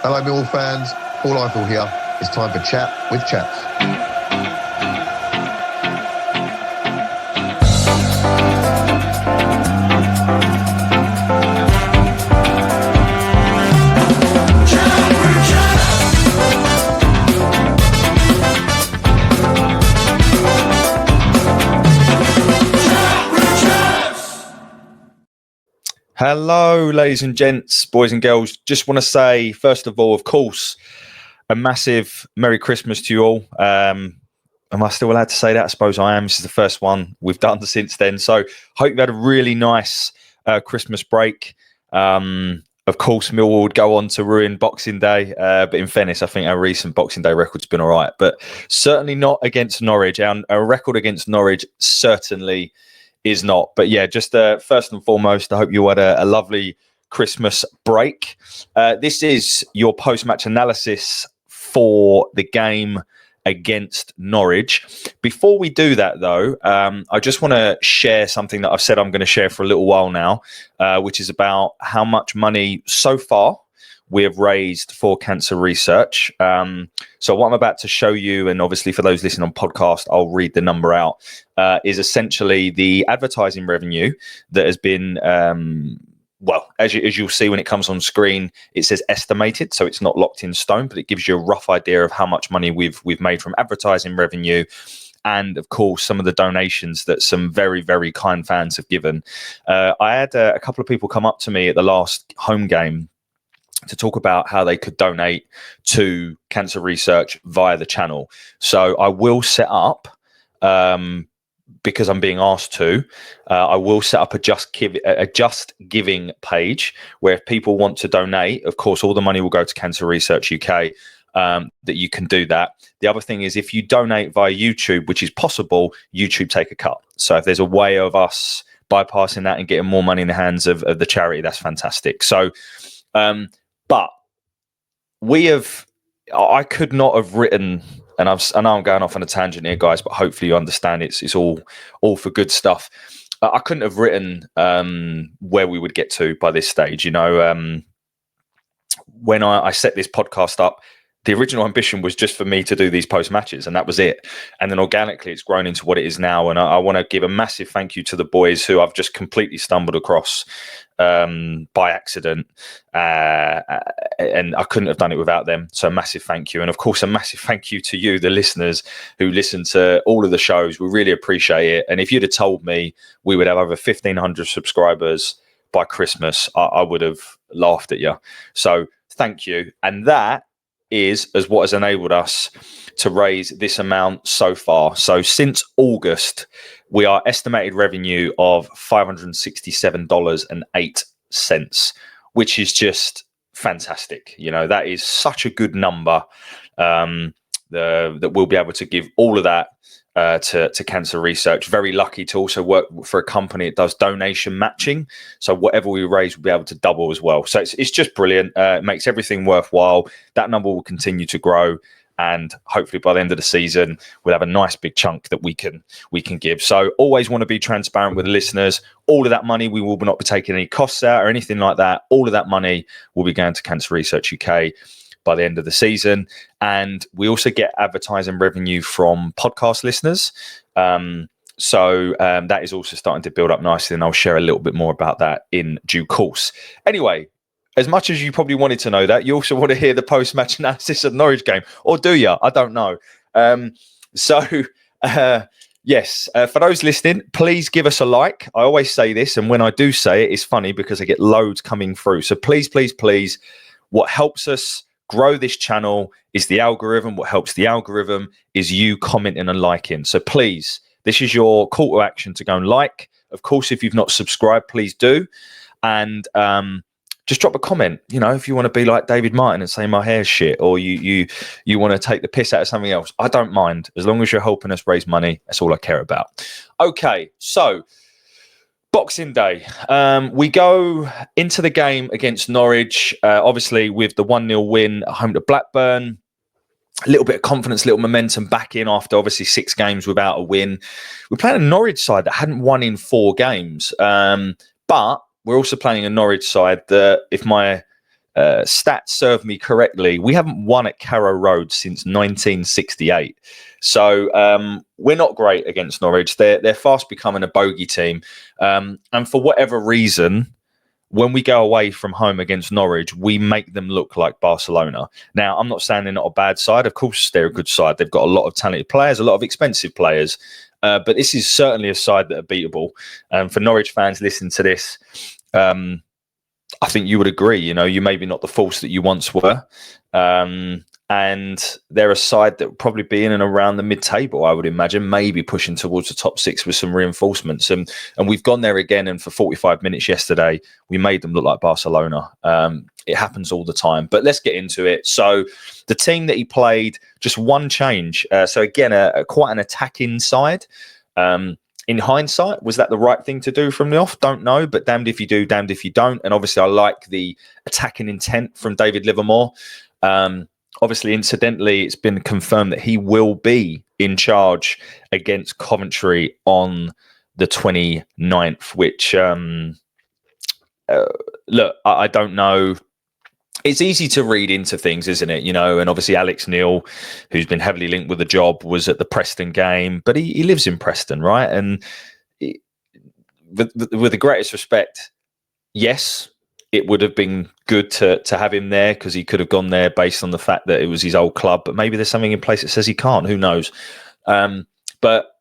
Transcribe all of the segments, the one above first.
Hello, Millwall fans. Paul Eiffel here. It's time for Chat with Chaps. Hello, ladies and gents, boys and girls. Just want to say, first of all, of course, a massive Merry Christmas to you all. Am I still allowed to say that? I suppose I am. This is the first one we've done since then. So hope you had a really nice Christmas break. Of course, Millwall would go on to ruin Boxing Day. But in fairness, I think our recent Boxing Day record's been all right. But certainly not against Norwich. Our record against Norwich certainly is not. But yeah, just first and foremost, I hope you had a lovely Christmas break. This is your post-match analysis for the game against Norwich. Before we do that, though, I just want to share something that I've said I'm going to share for a little while now, which is about how much money so far we have raised for cancer research. So what I'm about to show you, and obviously for those listening on podcast, I'll read the number out, is essentially the advertising revenue that has been, well, as you'll see when it comes on screen, it says estimated, so it's not locked in stone, but it gives you a rough idea of how much money we've made from advertising revenue. And of course, some of the donations that some very, very kind fans have given. I had a couple of people come up to me at the last home game to talk about how they could donate to cancer research via the channel. So I will set up, because I'm being asked to, I will set up a Just Giving page where if people want to donate, of course, all the money will go to Cancer Research UK, that you can do that. The other thing is if you donate via YouTube, which is possible, YouTube take a cut. So if there's a way of us bypassing that and getting more money in the hands of the charity, that's fantastic. So, but I could not have written, and I know I'm going off on a tangent here, guys, but hopefully you understand it's all for good stuff. I couldn't have written where we would get to by this stage. You know, when I set this podcast up, the original ambition was just for me to do these post matches, and that was it. And then organically, it's grown into what it is now. And I want to give a massive thank you to the boys who I've just completely stumbled across by accident, and I couldn't have done it without them. So a massive thank you, and of course, a massive thank you to you, the listeners who listen to all of the shows. We really appreciate it. And if you'd have told me we would have over 1,500 subscribers by Christmas, I would have laughed at you. So thank you, and that is as what has enabled us to raise this amount so far. So since August, we are estimated revenue of $567.08, which is just fantastic. You know, that is such a good number, that we'll be able to give all of that to cancer research. Very lucky to also work for a company that does donation matching. So whatever we raise, we'll be able to double as well. So it's just brilliant. It makes everything worthwhile. That number will continue to grow. And hopefully by the end of the season, we'll have a nice big chunk that we can give. So always want to be transparent with the listeners. All of that money, we will not be taking any costs out or anything like that. All of that money will be going to Cancer Research UK by the end of the season. And we also get advertising revenue from podcast listeners. So that is also starting to build up nicely, and I'll share a little bit more about that in due course. Anyway, as much as you probably wanted to know that, you also want to hear the post-match analysis of the Norwich game, or do you? I don't know. Yes, for those listening, please give us a like. I always say this, and when I do say it, it's funny because I get loads coming through. So please, please, please, what helps us grow this channel is the algorithm. What helps the algorithm is you commenting and liking. So please, this is your call to action to go and like. Of course, if you've not subscribed, please do. And just drop a comment. You know, if you want to be like David Martin and say my hair's shit, or you want to take the piss out of something else, I don't mind. As long as you're helping us raise money, that's all I care about. Okay, so Boxing Day. We go into the game against Norwich, obviously with the 1-0 win at home to Blackburn. A little bit of confidence, a little momentum back in after obviously 6 games without a win. We're playing a Norwich side that hadn't won in 4 games. But we're also playing a Norwich side that, if my stats serve me correctly, we haven't won at Carrow Road since 1968. So we're not great against Norwich. They're fast becoming a bogey team. And for whatever reason, when we go away from home against Norwich, we make them look like Barcelona. Now, I'm not saying they're not a bad side. Of course, they're a good side. They've got a lot of talented players, a lot of expensive players. But this is certainly a side that are beatable. For Norwich fans listening to this, I think you would agree. You maybe not the force that you once were. And they're a side that will probably be in and around the mid-table, I would imagine, maybe pushing towards the top six with some reinforcements. And we've gone there again, and for 45 minutes yesterday, we made them look like Barcelona. It happens all the time. But let's get into it. So the team that he played, just one change. So again, quite an attacking side. In hindsight, was that the right thing to do from the off? Don't know, but damned if you do, damned if you don't. And obviously, I like the attacking intent from David Livermore. Obviously, incidentally, it's been confirmed that he will be in charge against Coventry on the 29th, which, look, I don't know. It's easy to read into things, isn't it? And obviously Alex Neil, who's been heavily linked with the job, was at the Preston game, but he lives in Preston, right? And with the greatest respect, yes, it would have been good to have him there because he could have gone there based on the fact that it was his old club, but maybe there's something in place that says he can't. Who knows? But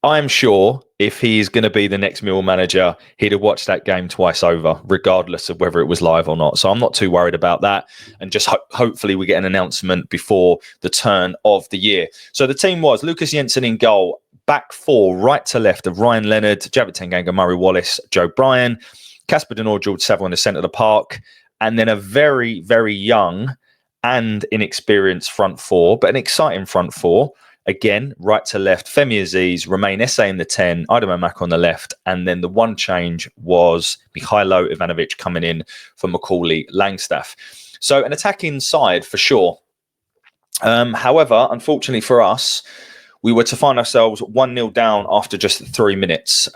I'm sure if he's going to be the next Millwall manager, he'd have watched that game twice over, regardless of whether it was live or not. So I'm not too worried about that. And just hopefully we get an announcement before the turn of the year. So the team was Lucas Jensen in goal, back four, right to left of Ryan Leonard, Javit Tanganga, Murray Wallace, Joe Bryan, Casper Denor, George Saville in the centre of the park, and then a very, very young and inexperienced front four, but an exciting front four. Again, right to left, Femi Aziz, Romain Esse in the 10, Idemo Mak on the left, and then the one change was Mihailo Ivanovic coming in for Macaulay Langstaff. So an attacking side for sure. However, unfortunately for us, we were to find ourselves 1-0 down after just 3 minutes.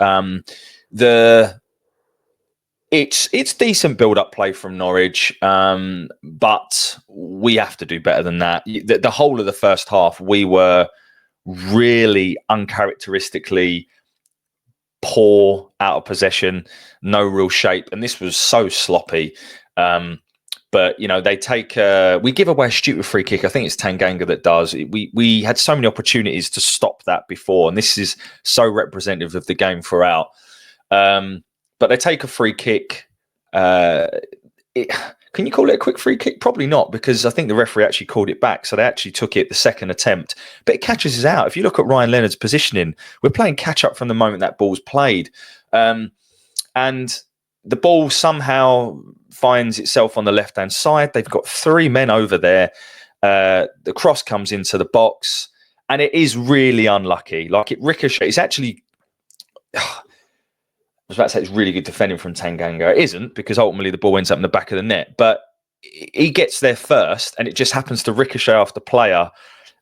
It's decent build-up play from Norwich, but we have to do better than that. The whole of the first half, we were really uncharacteristically poor, out of possession, no real shape, and this was so sloppy. But they take we give away a stupid free kick. I think it's Tanganga that does. We had so many opportunities to stop that before, and this is so representative of the game throughout. But they take a free kick. Can you call it a quick free kick? Probably not, because I think the referee actually called it back. So they actually took it the second attempt. But it catches us out. If you look at Ryan Leonard's positioning, we're playing catch up from the moment that ball's played. And the ball somehow finds itself on the left-hand side. They've got 3 men over there. The cross comes into the box. And it is really unlucky. Like, it ricochets. It's actually... I was about to say it's really good defending from Tanganga. It isn't, because ultimately the ball ends up in the back of the net. But he gets there first, and it just happens to ricochet off the player,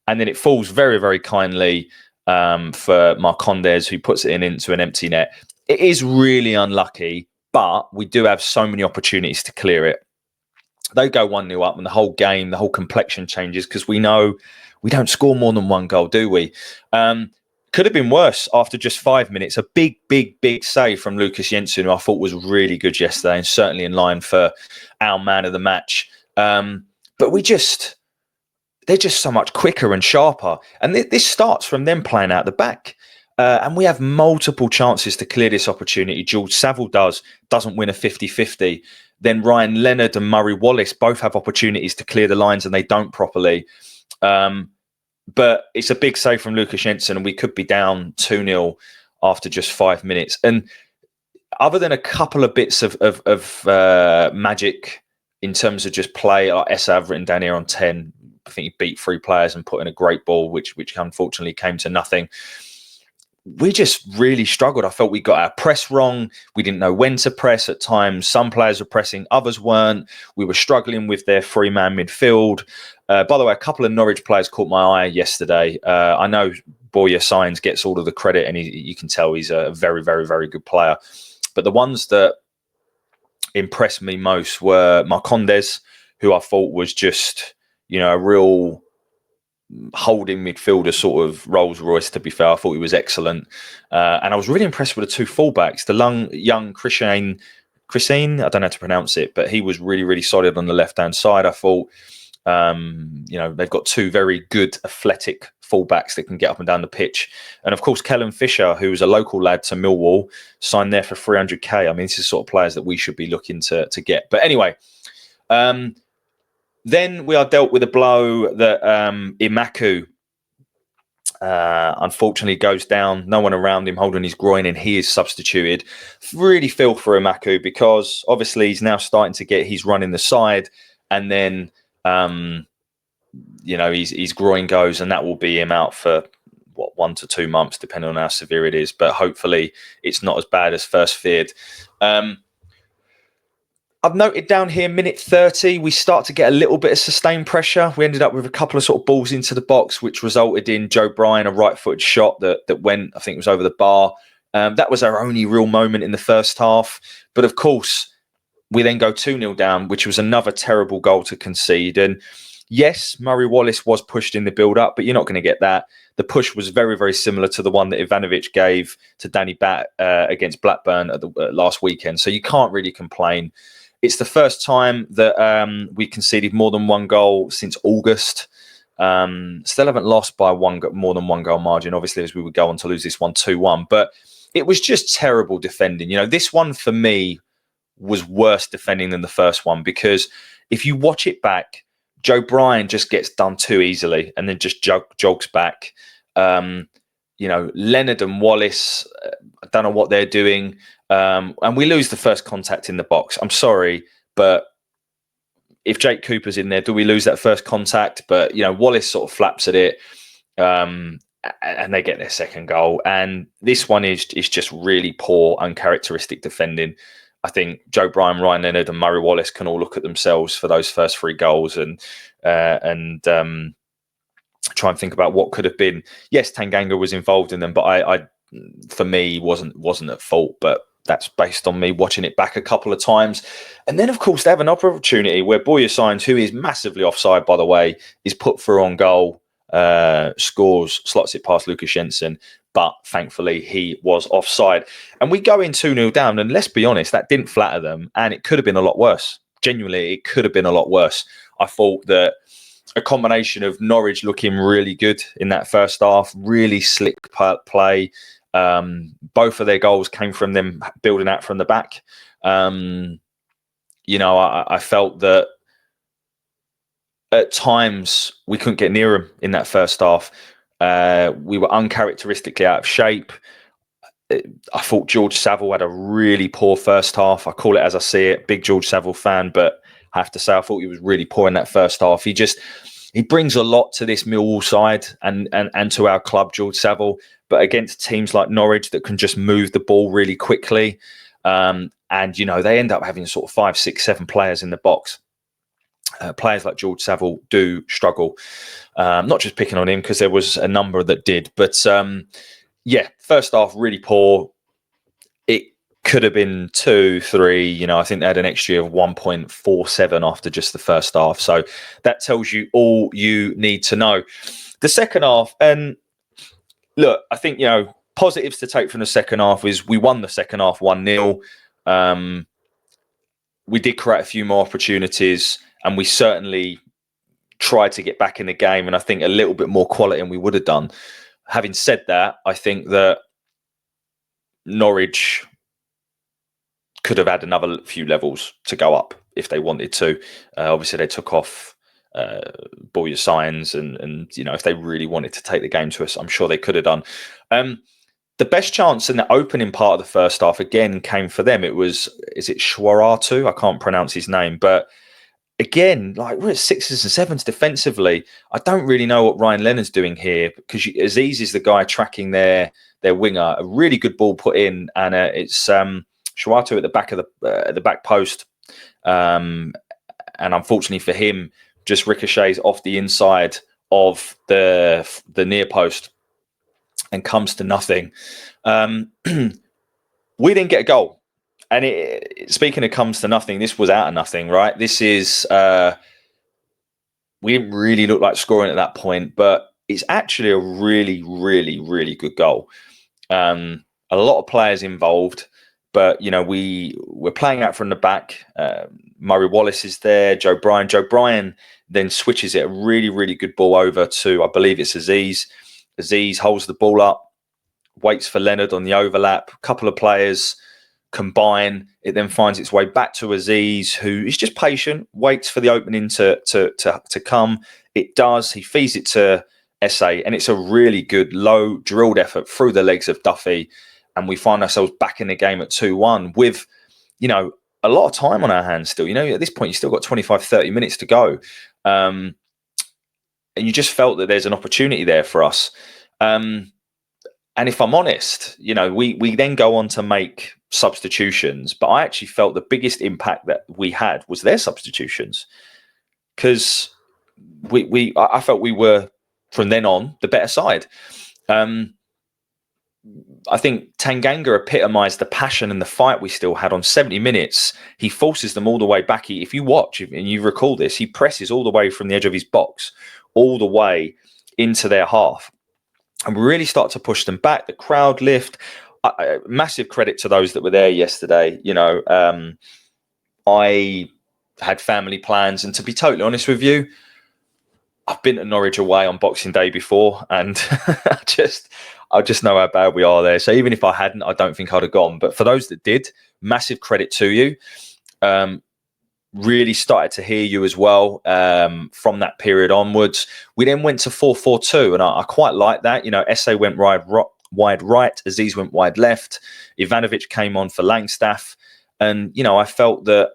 and then it falls very, very kindly for Marcondes, who puts it into an empty net. It is really unlucky, but we do have so many opportunities to clear it. They go 1-0 up, and the whole game, the whole complexion changes, because we know we don't score more than 1 goal, do we? Could have been worse after just 5 minutes. A big, big, big save from Lucas Jensen, who I thought was really good yesterday and certainly in line for our man of the match. But they're just so much quicker and sharper. And this starts from them playing out the back. And we have multiple chances to clear this opportunity. George Saville doesn't win a 50-50. Then Ryan Leonard and Murray Wallace both have opportunities to clear the lines, and they don't properly. But it's a big save from Lucas Jensen, and we could be down 2-0 after just 5 minutes. And other than a couple of bits of magic in terms of just play, like Essa, I've written down here on 10. I think he beat 3 players and put in a great ball, which unfortunately came to nothing. We just really struggled. I felt we got our press wrong. We didn't know when to press at times. Some players were pressing, others weren't. We were struggling with their 3-man midfield. By the way, a couple of Norwich players caught my eye yesterday. I know Borja Signs gets all of the credit, and you can tell he's a very, very, very good player. But the ones that impressed me most were Marcondes, who I thought was just, a real holding midfielder sort of Rolls Royce, to be fair. I thought he was excellent. And I was really impressed with the two fullbacks. The young Christine, I don't know how to pronounce it, but he was really, really solid on the left-hand side. I thought, they've got two very good athletic fullbacks that can get up and down the pitch. And of course, Kellen Fisher, who was a local lad to Millwall, signed there for 300k. I mean, this is sort of players that we should be looking to get. But anyway, then we are dealt with a blow that Imaku unfortunately goes down. No one around him holding his groin, and he is substituted. Really feel for Imaku because obviously he's now starting to get his run in the side, and then his groin goes, and that will be him out for 1 to 2 months, depending on how severe it is. But hopefully it's not as bad as first feared. I've noted down here, minute 30, we start to get a little bit of sustained pressure. We ended up with a couple of sort of balls into the box, which resulted in Joe Bryan, a right-footed shot that went, I think it was over the bar. That was our only real moment in the first half. But of course, we then go 2-0 down, which was another terrible goal to concede. And yes, Murray Wallace was pushed in the build-up, but you're not going to get that. The push was very, very similar to the one that Ivanovic gave to Danny Batt against Blackburn at the last weekend. So you can't really complain. It's the first time that we conceded more than one goal since August. Still haven't lost by more than one goal margin, obviously, as we would go on to lose this one 2-1. But it was just terrible defending. This one for me was worse defending than the first one, because if you watch it back, Joe Bryan just gets done too easily and then just jogs back. Leonard and Wallace, I don't know what they're doing. And we lose the first contact in the box. I'm sorry, but if Jake Cooper's in there, do we lose that first contact? But, Wallace sort of flaps at it, and they get their second goal. And this one is just really poor, uncharacteristic defending. I think Joe Bryan, Ryan Leonard and Murray Wallace can all look at themselves for those first 3 goals and try and think about what could have been. Yes, Tanganga was involved in them, but I for me, wasn't at fault. But that's based on me watching it back a couple of times. And then, of course, they have an opportunity where Boya Signs, who is massively offside, by the way, is put through on goal, scores, slots it past Lucas Jensen. But thankfully, he was offside. And we go in 2-0 down. And let's be honest, that didn't flatter them. And it could have been a lot worse. Genuinely, it could have been a lot worse. I thought that a combination of Norwich looking really good in that first half, really slick play. Both of their goals came from them building out from the back. I felt that at times we couldn't get near them in that first half. We were uncharacteristically out of shape. I thought George Saville had a really poor first half. I call it as I see it. Big George Saville fan, but I have to say I thought he was really poor in that first half. He brings a lot to this Millwall side and to our club, George Saville, but against teams like Norwich that can just move the ball really quickly. They end up having sort of 5, 6, 7 players in the box. Players like George Saville do struggle. Not just picking on him, because there was a number that did. But first half really poor. It could have been 2, 3. I think they had an XG of 1.47 after just the first half. So that tells you all you need to know. The second half, and look, I think, positives to take from the second half is we won the second half 1-0. We did create a few more opportunities, and we certainly tried to get back in the game, and I think a little bit more quality than we would have done. Having said that, I think that Norwich could have had another few levels to go up if they wanted to. Obviously, they took off Boya Signs, and if they really wanted to take the game to us, I'm sure they could have done. The best chance in the opening part of the first half, again, came for them. Is it Shwaratu? I can't pronounce his name, but again, like, we're at 6s and 7s defensively. I don't really know what Ryan Leonard's doing here, because Aziz is the guy tracking their winger. A really good ball put in, and it's Shwaratu at the back of the back post, and unfortunately for him, just ricochets off the inside of the near post and comes to nothing. We didn't get a goal. speaking of comes to nothing, this was out of nothing, right? This is we didn't really look like scoring at that point, but it's actually a really, really, really good goal. A lot of players involved, but we're playing out from the back. Murray Wallace is there. Joe Bryan. Joe Bryan then switches it, a really, really good ball over to, I believe it's Aziz. Aziz holds the ball up, waits for Leonard on the overlap. A couple of players combine. It then finds its way back to Aziz, who is just patient, waits for the opening to come. It does. He feeds it to SA, and it's a really good low drilled effort through the legs of Duffy, and we find ourselves back in the game at 2-1 with a lot of time on our hands still. At this point you still got 25-30 minutes to go, and you just felt that there's an opportunity there for us. And if I'm honest, we then go on to make substitutions, but I actually felt the biggest impact that we had was their substitutions, because I felt we were from then on the better side. I think Tanganga epitomised the passion and the fight we still had on 70 minutes. He forces them all the way back. If you watch and you recall this, he presses all the way from the edge of his box all the way into their half. And we really start to push them back. The crowd lift. Massive credit to those that were there yesterday. I had family plans, and to be totally honest with you, I've been to Norwich away on Boxing Day before, and I just know how bad we are there. So even if I hadn't, I don't think I'd have gone. But for those that did, massive credit to you. Really started to hear you as well from that period onwards. We then went to 4-4-2, and I quite like that. SA went wide right, Aziz went wide left, Ivanovic came on for Langstaff, and I felt that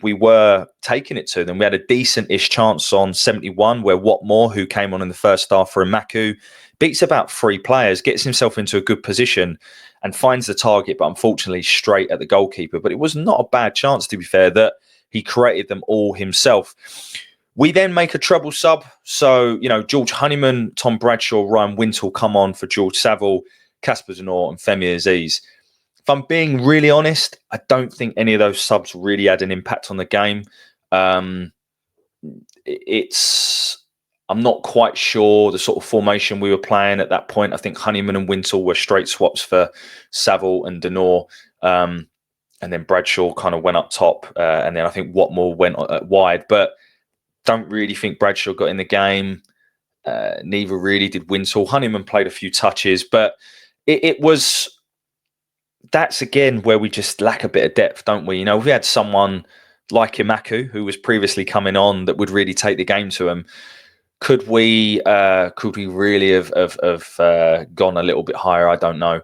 we were taking it to them. We had a decent-ish chance on 71 where Watmore, who came on in the first half for Maku, beats about 3 players, gets himself into a good position and finds the target, but unfortunately straight at the goalkeeper. But it was not a bad chance, to be fair, that he created them all himself. We then make a treble sub. So, George Honeyman, Tom Bradshaw, Ryan Wintle come on for George Saville, Casper Zanor and Femi Aziz. If I'm being really honest, I don't think any of those subs really had an impact on the game. I'm not quite sure the sort of formation we were playing at that point. I think Honeyman and Wintle were straight swaps for Saville and Denor. And then Bradshaw kind of went up top. And then I think Watmore went wide. But don't really think Bradshaw got in the game. Neither really did Wintle. Honeyman played a few touches. But it was... That's again where we just lack a bit of depth, don't we? If we had someone like Imaku, who was previously coming on, that would really take the game to him, could we really have gone a little bit higher? I don't know.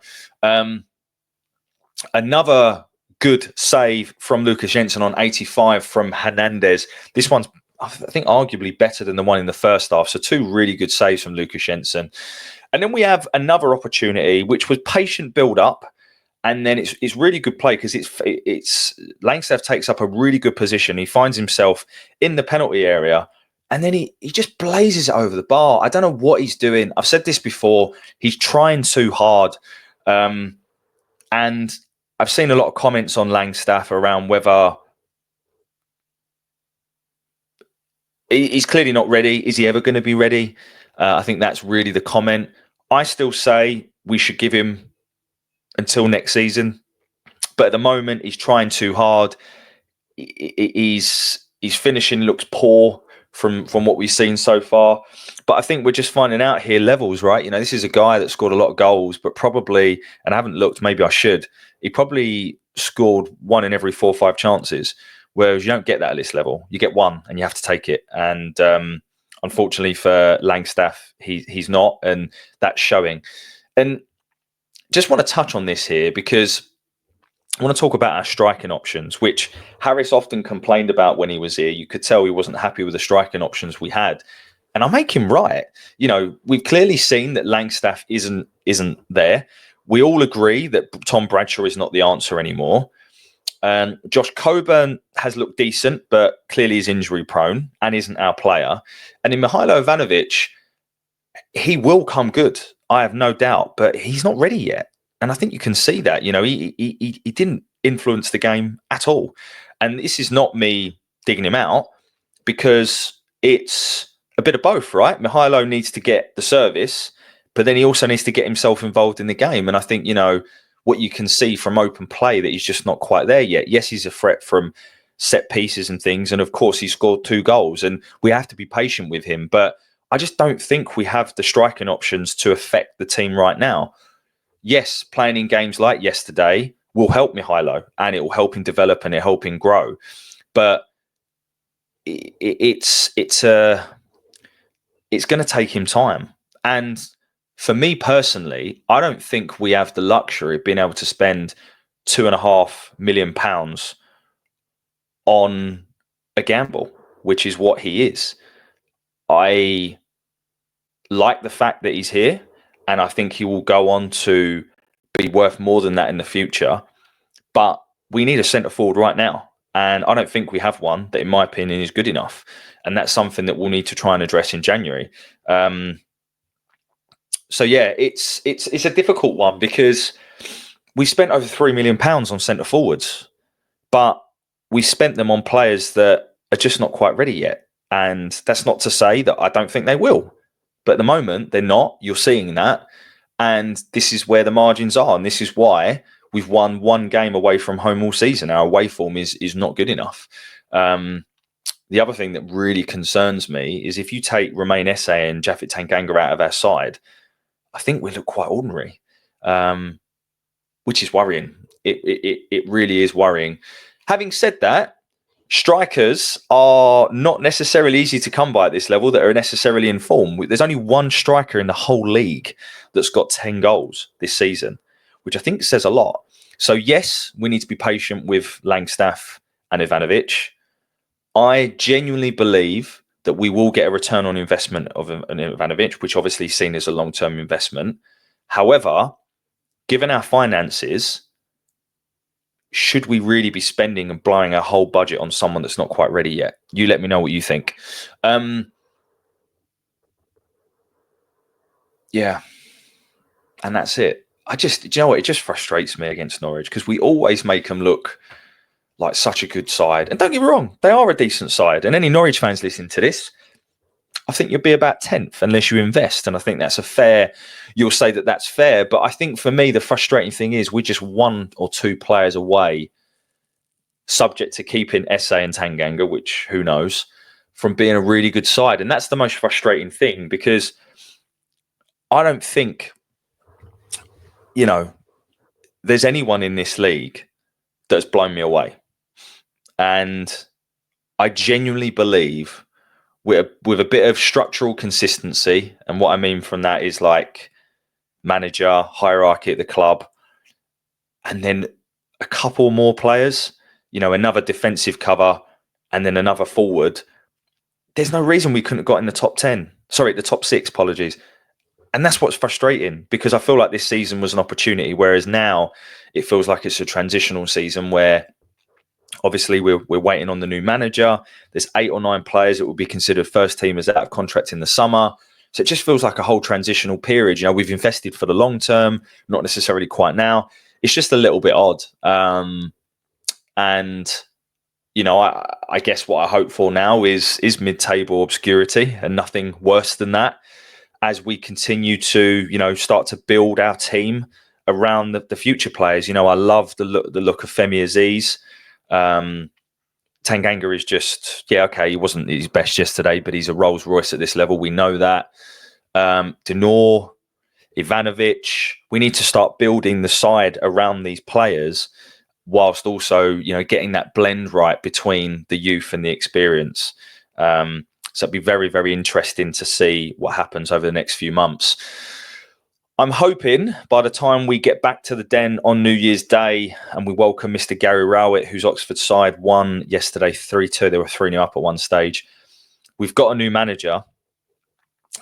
Another good save from Lucas Jensen on 85 from Hernandez. This one's, I think, arguably better than the one in the first half. So 2 really good saves from Lucas Jensen. And then we have another opportunity, which was patient build-up. And then it's really good play, because it's Langstaff takes up a really good position. He finds himself in the penalty area, and then he just blazes it over the bar. I don't know what he's doing. I've said this before. He's trying too hard. And I've seen a lot of comments on Langstaff around whether he's clearly not ready. Is he ever going to be ready? I think that's really the comment. I still say we should give him until next season, but at the moment he's trying too hard. His finishing looks poor from what we've seen so far, but I think we're just finding out here levels, right? This is a guy that scored a lot of goals, but probably, and I haven't looked, maybe I should, he probably scored 1 in every 4 or 5 chances, whereas you don't get that at this level. You get 1 and you have to take it, and unfortunately for Langstaff, he's not, and that's showing. And just want to touch on this here, because I want to talk about our striking options, which Harris often complained about when he was here. You could tell he wasn't happy with the striking options we had. And I make him right. We've clearly seen that Langstaff isn't there. We all agree that Tom Bradshaw is not the answer anymore. Josh Coburn has looked decent, but clearly is injury prone and isn't our player. And in Mihailo Ivanovic, he will come good, I have no doubt, but he's not ready yet. And I think you can see that. He didn't influence the game at all. And this is not me digging him out, because it's a bit of both, right? Mihailo needs to get the service, but then he also needs to get himself involved in the game. And I think, what you can see from open play, that he's just not quite there yet. Yes, he's a threat from set pieces and things. And of course, he scored 2 goals, and we have to be patient with him. But I just don't think we have the striking options to affect the team right now. Yes, playing in games like yesterday will help Mihailo, and it will help him develop and it'll help him grow. But it's going to take him time. And for me personally, I don't think we have the luxury of being able to spend £2.5 million on a gamble, which is what he is. I like the fact that he's here, and I think he will go on to be worth more than that in the future. But we need a centre forward right now. And I don't think we have one that, in my opinion, is good enough. And that's something that we'll need to try and address in January. So yeah, it's a difficult one, because we spent over £3 million on centre forwards, but we spent them on players that are just not quite ready yet. And that's not to say that I don't think they will. But at the moment, they're not. You're seeing that. And this is where the margins are. And this is why we've won 1 game away from home all season. Our away form is not good enough. The other thing that really concerns me is if you take Romain Esse and Japhet Tanganga out of our side, I think we look quite ordinary, which is worrying. It really is worrying. Having said that, strikers are not necessarily easy to come by at this level that are necessarily in form. There's only 1 striker in the whole league that's got 10 goals this season, which I think says a lot. So yes, we need to be patient with Langstaff and Ivanovic. I genuinely believe that we will get a return on investment of an Ivanovic, which obviously is seen as a long-term investment. However, given our finances, should we really be spending and blowing our whole budget on someone that's not quite ready yet? You let me know what you think. Yeah. And that's it. Do you know what? It just frustrates me against Norwich, because we always make them look like such a good side. And don't get me wrong, they are a decent side. And any Norwich fans listening to this, I think you'll be about 10th unless you invest. And I think you'll say that that's fair. But I think for me, the frustrating thing is we're just 1 or 2 players away, subject to keeping Esse and Tanganga, which who knows, from being a really good side. And that's the most frustrating thing, because I don't think, there's anyone in this league that's blown me away. And I genuinely believe with a bit of structural consistency, and what I mean from that is like manager, hierarchy at the club, and then a couple more players, another defensive cover, and then another forward. There's no reason we couldn't have got in the top 10. Sorry, the top 6, apologies. And that's what's frustrating, because I feel like this season was an opportunity, whereas now it feels like it's a transitional season where obviously we're waiting on the new manager. There's 8 or 9 players that will be considered first teamers out of contract in the summer. So it just feels like a whole transitional period. We've invested for the long term, not necessarily quite now. It's just a little bit odd. And I guess what I hope for now is mid-table obscurity and nothing worse than that, as we continue to, start to build our team around the future players. I love the look of Femi Aziz. Tanganga is just, he wasn't his best yesterday, but he's a Rolls Royce at this level. We know that. Denor, Ivanovic, we need to start building the side around these players, whilst also, getting that blend right between the youth and the experience. So it'd be very, very interesting to see what happens over the next few months. I'm hoping by the time we get back to the Den on New Year's Day and we welcome Mr. Gary Rowett, whose Oxford side won yesterday 3-2. They were 3-0 up at one stage. We've got a new manager.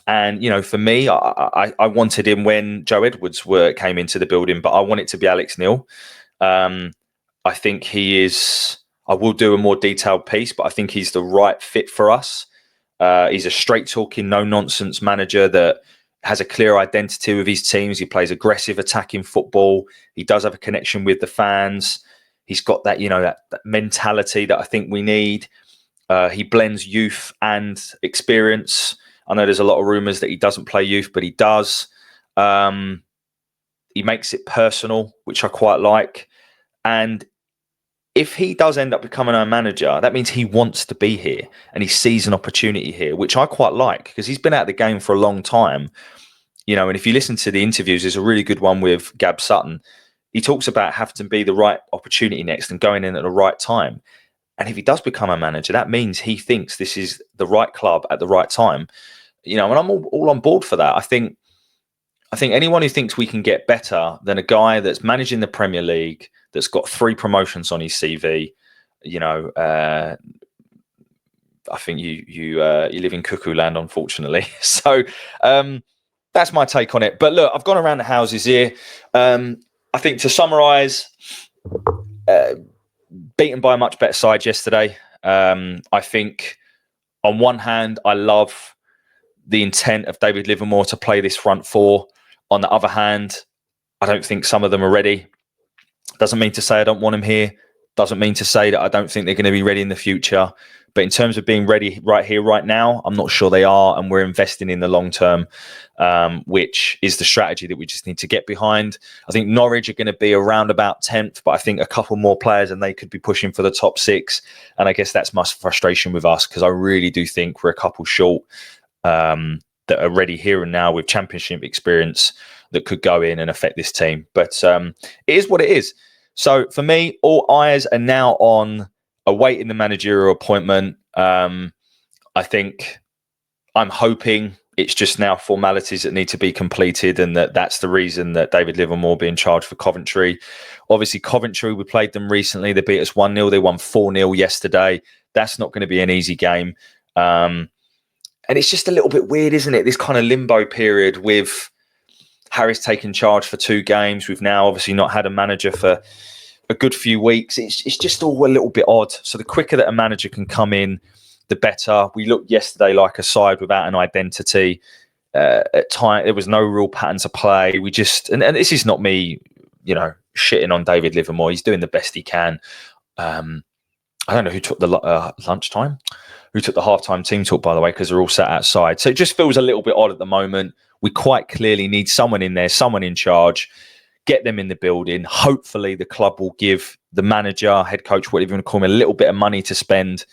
And, for me, I wanted him when Joe Edwards came into the building, but I want it to be Alex Neil. I think he is, I will do a more detailed piece, but I think he's the right fit for us. He's a straight-talking, no-nonsense manager that has a clear identity with his teams. He plays aggressive attacking football. He does have a connection with the fans. He's got that, that mentality that I think we need. He blends youth and experience. I know there's a lot of rumours that he doesn't play youth, but he does. He makes it personal, which I quite like. And if he does end up becoming our manager, that means he wants to be here and he sees an opportunity here, which I quite like because he's been out of the game for a long time. And if you listen to the interviews, there's a really good one with Gab Sutton. He talks about having to be the right opportunity next and going in at the right time. And if he does become a manager, that means he thinks this is the right club at the right time. And I'm all on board for that. I think anyone who thinks we can get better than a guy that's managing the Premier League, that's got 3 promotions on his CV, I think you live in cuckoo land, unfortunately. So that's my take on it. But look, I've gone around the houses here. I think to summarise, beaten by a much better side yesterday. I think on one hand, I love the intent of David Livermore to play this front 4. On the other hand, I don't think some of them are ready. Doesn't mean to say I don't want them here. Doesn't mean to say that I don't think they're going to be ready in the future. But in terms of being ready right here, right now, I'm not sure they are. And we're investing in the long term, which is the strategy that we just need to get behind. I think Norwich are going to be around about 10th, but I think a couple more players and they could be pushing for the top 6. And I guess that's my frustration with us because I really do think we're a couple short that are ready here and now with championship experience that could go in and affect this team. But it is what it is. So for me, all eyes are now on awaiting the managerial appointment. I think I'm hoping it's just now formalities that need to be completed and that's the reason that David Livermore being charged for Coventry. Obviously, Coventry, we played them recently. They beat us 1-0. They won 4-0 yesterday. That's not going to be an easy game. And it's just a little bit weird, isn't it? This kind of limbo period with Harris taking charge for 2 games. We've now obviously not had a manager for a good few weeks. It's just all a little bit odd. So the quicker that a manager can come in, the better. We looked yesterday like a side without an identity. At time, there was no real pattern to play. We just, and this is not me, shitting on David Livermore. He's doing the best he can. I don't know who took the lunchtime. Who took the halftime team talk, by the way, because they're all sat outside. So it just feels a little bit odd at the moment. We quite clearly need someone in there, someone in charge, get them in the building. Hopefully the club will give the manager, head coach, whatever you want to call him, a little bit of money to spend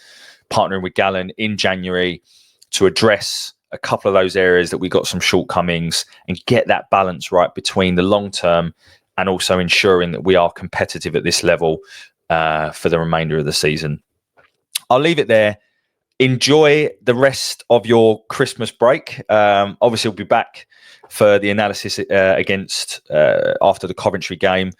partnering with Gallen in January to address a couple of those areas that we got some shortcomings and get that balance right between the long term and also ensuring that we are competitive at this level for the remainder of the season. I'll leave it there. Enjoy the rest of your Christmas break. Obviously, we'll be back for the analysis against after the Coventry game.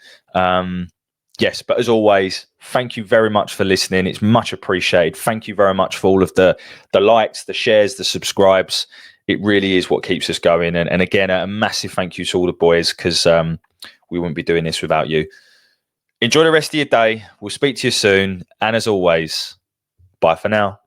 Yes, but as always, thank you very much for listening. It's much appreciated. Thank you very much for all of the likes, the shares, the subscribes. It really is what keeps us going. And again, a massive thank you to all the boys because we wouldn't be doing this without you. Enjoy the rest of your day. We'll speak to you soon. And as always, bye for now.